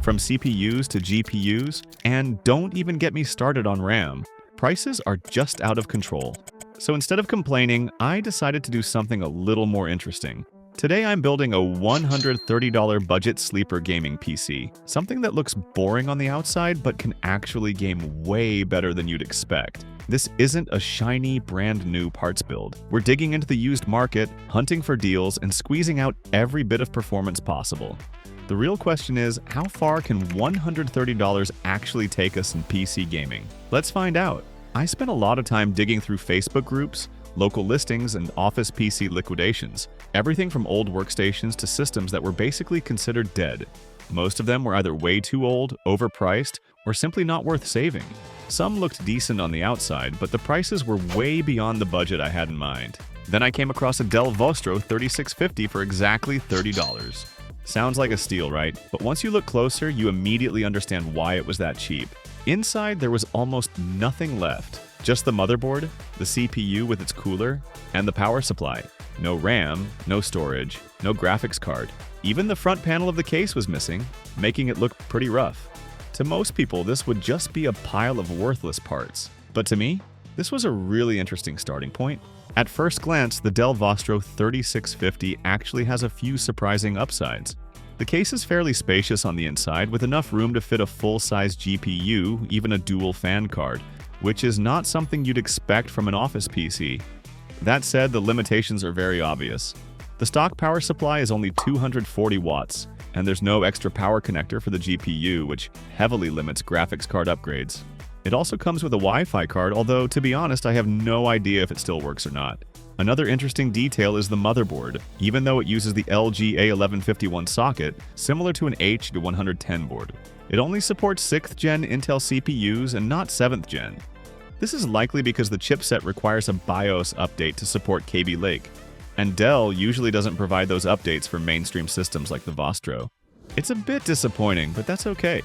from CPUs to GPUs, and don't even get me started on RAM. Prices are just out of control. So instead of complaining, I decided to do something a little more interesting. Today I'm building a $130 budget sleeper gaming PC, something that looks boring on the outside but can actually game way better than you'd expect. This isn't a shiny, brand new parts build. We're digging into the used market, hunting for deals, and squeezing out every bit of performance possible. The real question is, how far can $130 actually take us in PC gaming? Let's find out. I spent a lot of time digging through Facebook groups, local listings, and office PC liquidations. Everything from old workstations to systems that were basically considered dead. Most of them were either way too old, overpriced, or simply not worth saving. Some looked decent on the outside, but the prices were way beyond the budget I had in mind. Then I came across a Dell Vostro 3650 for exactly $30. Sounds like a steal, right? But once you look closer, you immediately understand why it was that cheap. Inside, there was almost nothing left. Just the motherboard, the CPU with its cooler, and the power supply. No RAM, no storage, no graphics card. Even the front panel of the case was missing, making it look pretty rough. To most people, this would just be a pile of worthless parts. But to me, this was a really interesting starting point. At first glance, the Dell Vostro 3650 actually has a few surprising upsides. The case is fairly spacious on the inside, with enough room to fit a full-size GPU, even a dual fan card, which is not something you'd expect from an office PC. That said, the limitations are very obvious. The stock power supply is only 240 watts, and there's no extra power connector for the GPU, which heavily limits graphics card upgrades. It also comes with a Wi-Fi card, although, to be honest, I have no idea if it still works or not. Another interesting detail is the motherboard, even though it uses the LG A1151 socket, similar to an H110 board. It only supports 6th gen Intel CPUs and not 7th gen. This is likely because the chipset requires a BIOS update to support Kaby Lake, and Dell usually doesn't provide those updates for mainstream systems like the Vostro. It's a bit disappointing, but that's okay.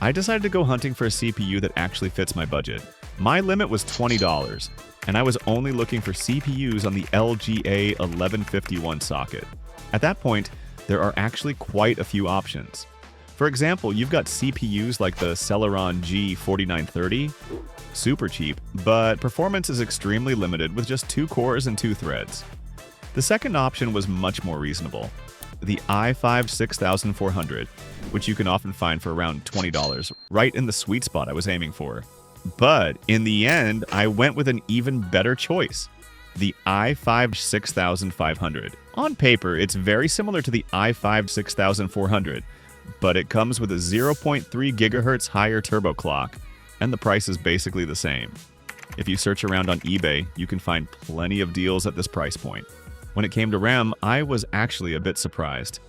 I decided to go hunting for a CPU that actually fits my budget. My limit was $20, and I was only looking for CPUs on the LG A1151 socket. At that point, there are actually quite a few options. For example, you've got CPUs like the Celeron G4930, super cheap, but performance is extremely limited with just 2 cores and 2 threads. The second option was much more reasonable. The i5 6400, which you can often find for around $20, right in the sweet spot I was aiming for. But in the end, I went with an even better choice, the i5 6500. On paper, it's very similar to the i5 6400, but it comes with a 0.3 GHz higher turbo clock, and the price is basically the same. If you search around on eBay, you can find plenty of deals at this price point. When it came to RAM, I was actually a bit surprised.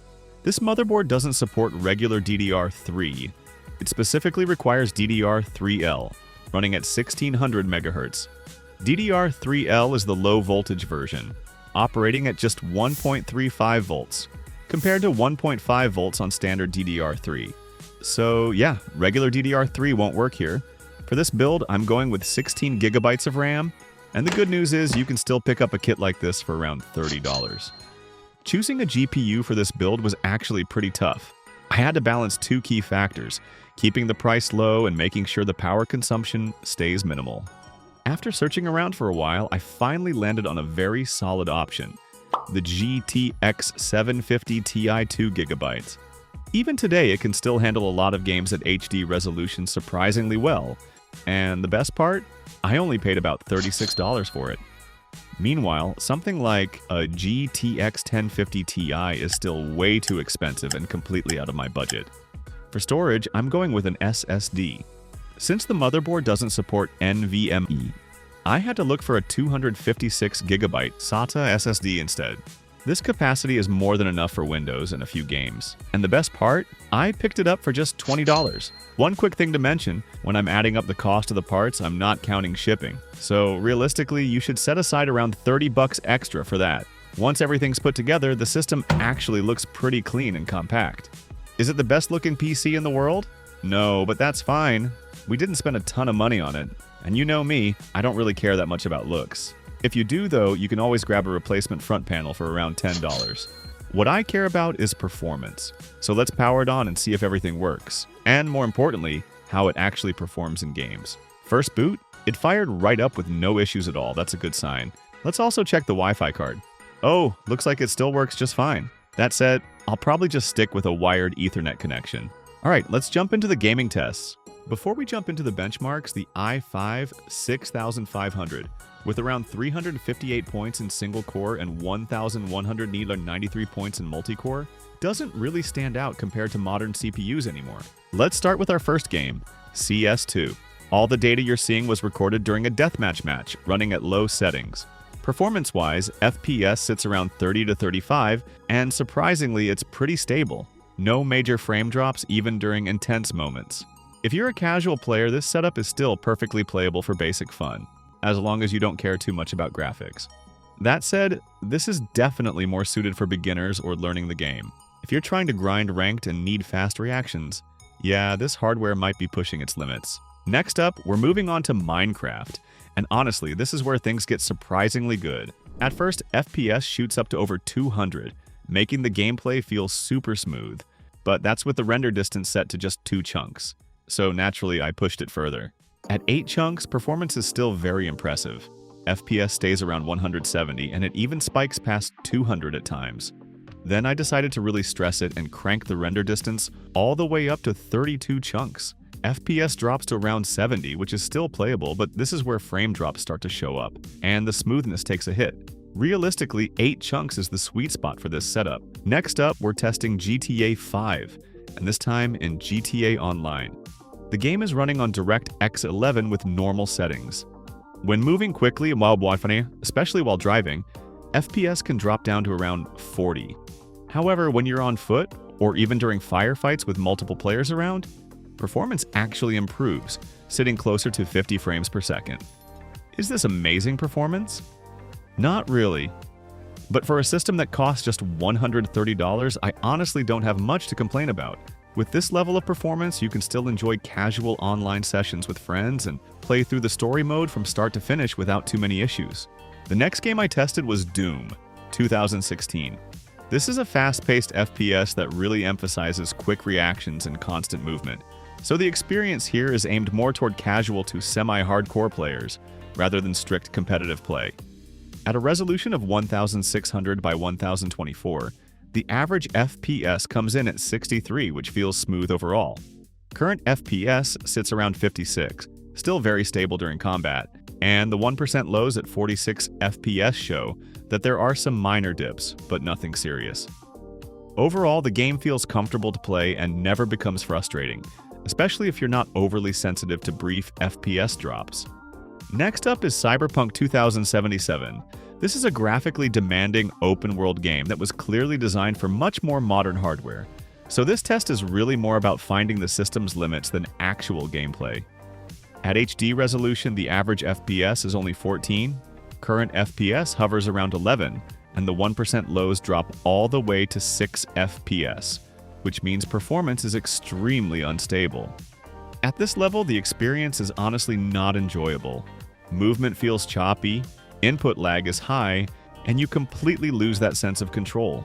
This motherboard doesn't support regular DDR3. It specifically requires DDR3L, running at 1600 MHz. DDR3L is the low voltage version, operating at just 1.35 volts, compared to 1.5 volts on standard DDR3. So yeah, regular DDR3 won't work here. For this build, I'm going with 16 GB of RAM, and the good news is you can still pick up a kit like this for around $30. Choosing a GPU for this build was actually pretty tough. I had to balance 2 key factors, keeping the price low and making sure the power consumption stays minimal. After searching around for a while, I finally landed on a very solid option, the GTX 750 Ti 2 GB. Even today, it can still handle a lot of games at HD resolution surprisingly well, and the best part? I only paid about $36 for it. Meanwhile, something like a GTX 1050 Ti is still way too expensive and completely out of my budget. For storage, I'm going with an SSD. Since the motherboard doesn't support NVMe, I had to look for a 256 GB SATA SSD instead. This capacity is more than enough for Windows and a few games. And the best part? I picked it up for just $20. One quick thing to mention, when I'm adding up the cost of the parts, I'm not counting shipping. So realistically, you should set aside around $30 extra for that. Once everything's put together, the system actually looks pretty clean and compact. Is it the best looking PC in the world? No, but that's fine. We didn't spend a ton of money on it. And you know me, I don't really care that much about looks. If you do though, you can always grab a replacement front panel for around $10. What I care about is performance. So let's power it on and see if everything works. And more importantly, how it actually performs in games. First boot, it fired right up with no issues at all. That's a good sign. Let's also check the Wi-Fi card. Oh, looks like it still works just fine. That said, I'll probably just stick with a wired Ethernet connection. Alright, let's jump into the gaming tests. Before we jump into the benchmarks, the i5 6500, with around 358 points in single core and 1,193 points in multi-core, doesn't really stand out compared to modern CPUs anymore. Let's start with our first game, CS2. All the data you're seeing was recorded during a deathmatch match, running at low settings. Performance-wise, FPS sits around 30 to 35, and surprisingly, it's pretty stable. No major frame drops even during intense moments. If you're a casual player, this setup is still perfectly playable for basic fun, as long as you don't care too much about graphics. That said, this is definitely more suited for beginners or learning the game. If you're trying to grind ranked and need fast reactions, yeah, this hardware might be pushing its limits. Next up, we're moving on to Minecraft, and honestly, this is where things get surprisingly good. At first, FPS shoots up to over 200, making the gameplay feel super smooth, but that's with the render distance set to just 2 chunks. So naturally, I pushed it further. At 8 chunks, performance is still very impressive. FPS stays around 170, and it even spikes past 200 at times. Then I decided to really stress it and crank the render distance all the way up to 32 chunks. FPS drops to around 70, which is still playable, but this is where frame drops start to show up, and the smoothness takes a hit. Realistically, 8 chunks is the sweet spot for this setup. Next up, we're testing GTA 5, and this time in GTA Online. The game is running on DirectX 11 with normal settings. When moving quickly while Wi-Fi, especially while driving, FPS can drop down to around 40. However, when you're on foot, or even during firefights with multiple players around, performance actually improves, sitting closer to 50 frames per second. Is this amazing performance? Not really. But for a system that costs just $130, I honestly don't have much to complain about. With this level of performance, you can still enjoy casual online sessions with friends and play through the story mode from start to finish without too many issues. The next game I tested was Doom 2016. This is a fast-paced FPS that really emphasizes quick reactions and constant movement. So the experience here is aimed more toward casual to semi-hardcore players, rather than strict competitive play. At a resolution of 1600 by 1024, the average FPS comes in at 63, which feels smooth overall. Current FPS sits around 56, still very stable during combat, and the 1% lows at 46 FPS show that there are some minor dips, but nothing serious. Overall, the game feels comfortable to play and never becomes frustrating, especially if you're not overly sensitive to brief FPS drops. Next up is Cyberpunk 2077. This is a graphically demanding open-world game that was clearly designed for much more modern hardware. So this test is really more about finding the system's limits than actual gameplay. At HD resolution, the average FPS is only 14, current FPS hovers around 11, and the 1% lows drop all the way to 6 FPS, which means performance is extremely unstable. At this level, the experience is honestly not enjoyable. Movement feels choppy, input lag is high, and you completely lose that sense of control.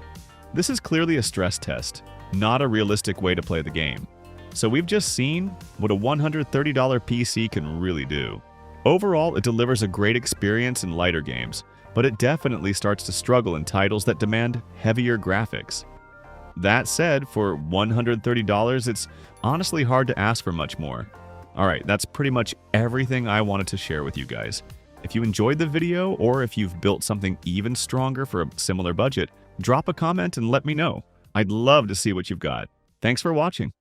This is clearly a stress test, not a realistic way to play the game. So we've just seen what a $130 PC can really do. Overall, it delivers a great experience in lighter games, but it definitely starts to struggle in titles that demand heavier graphics. That said, for $130, it's honestly hard to ask for much more. Alright, that's pretty much everything I wanted to share with you guys. If you enjoyed the video, or if you've built something even stronger for a similar budget, drop a comment and let me know. I'd love to see what you've got. Thanks for watching.